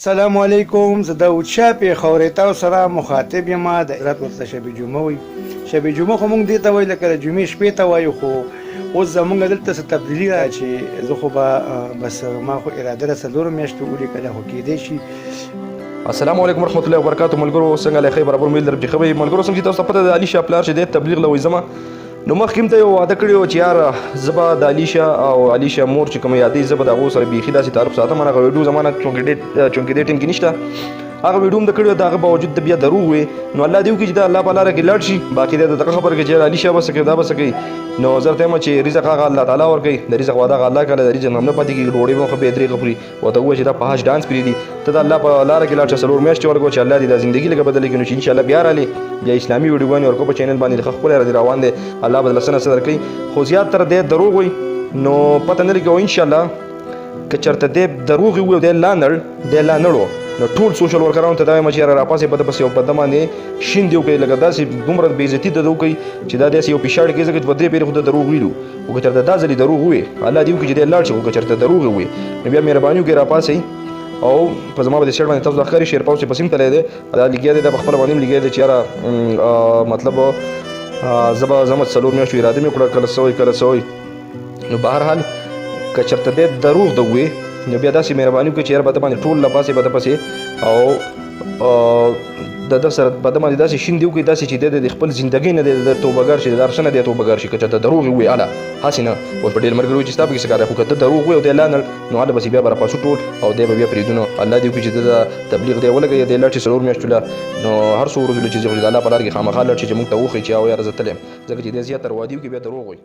السلام علیکم. زه داود شاه پېښوري تاسو سره مخاطب یم. د عزت ورته شب جمعه وي. شب جمعه خو موږ دې ته وایو لکه د جمعې شپې ته وایو، خو اوس زموږ دلته څه تبدیلي ده چې زه خو به بس ما خو اراده ده څلورو میاشتو ولیکله، خو کېدی شي. السلام علیکم ورحمت الله وبرکاتو. ملګرو څنګه له خیر برابر مې درب چې خبرې ملګرو څنګه تاسو ته پته د علي شاه پلار چې د تبلیغ لوي زما نو مخکې ته یو وعده کړی و چې یار زه به د علي شاه او علي شاه مور چې کوم یادې زه به د هغو سره بیخي داسې تعلق ساتم. هغه ویډیو زما نه چونکې دې ټیم کې نشته، هغه ویډیو هم د کړی د هغه باوجود د بیا دروغ وي. نو الله دې وکړي چې دا الله په لاره کې لاړ شي. باقي د دغه خبره کې چې علي شاه بس کوي دا بس کوي. نو زه ته وایم چې رزق هغه الله تعالی ورکوي، د رزق وعده الله کوي، د رزق نه پاتې کېږي. ډوډۍ به خو به درې خوري ورته ووایي چې دا په حج ډانس پرې دي، ته د الله په لاره کې لاړ شه. څلور میاشتې ورکړو چې الله دې دا زندګي لږه بدله کړي، نو چې انشاءالله بیا رالې بیا اسلامي ویډیوګانې ورکو په چینل باندې ښه ښکلی راځي روان دی. الله به له څه درکوي، خو زیات تر دی دروغ وي نو پته نه لګي. انشاءالله که چېرته دی دروغ وي او دی لا نړ نو ټول سوشل ورکرانو ته دا وایم چې یاره راپاسې به دپسې یو په ده باندې شین دې وکړئ، لکه داسې دومره بېعزتي د ده وکړئ چې دا داسې یو پیشاړ کړي. ځکه چې په درې پېرې خو د دروغ ویلو، خو که چېرته دا ځلې دروغ ووایي الله دې وکړي چې دی لاړ شي. خو که چېرته دروغ ووایي نو بیا مهرباني وکړئ راپاسئ او په زما به د سیټ باندې تاسو د ښکاري شیر پاوس پسې هم تللی دی، دا لګیا دی، دا په خپله باندې هم لګیا دی چې یاره مطلب زه به زما څلور میاشتو اراده مې وکړه کله څه وایي. نو بهرحال که چېرته دی دروغ د ووایي نو بیا داسې مهرباني وکړئ چې یاره به ده باندې ټول لپاسې به ده پسې او د ده سره به ده باندې داسې شین دې وکړي داسې چې دی د خپل زندګۍ نه دی د توبهګار شي، د هر څه نه دی توبهګار شي. که چېرته دروغ یې ووایي هله هسې نه اوس په ډېر ملګري وایي چې ستا پکې څه کار دی، خو که ته دروغ ووایي او دی لا نړ نو هله بسې بیا به راپاسو ټول او دی به بیا پرېږدو. نو الله دې وکړي چې د تبلیغ دی ولګوي، دی لاړ شي څلور میاشتو له نو هر څو ورځو له چې د الله په لار کې خامخا لاړ شي چې موږ ته وښایي چې او یاره زه تللی یم، ځکه چې دی زیاتره وعدې وکړي بیا دروغ وایي.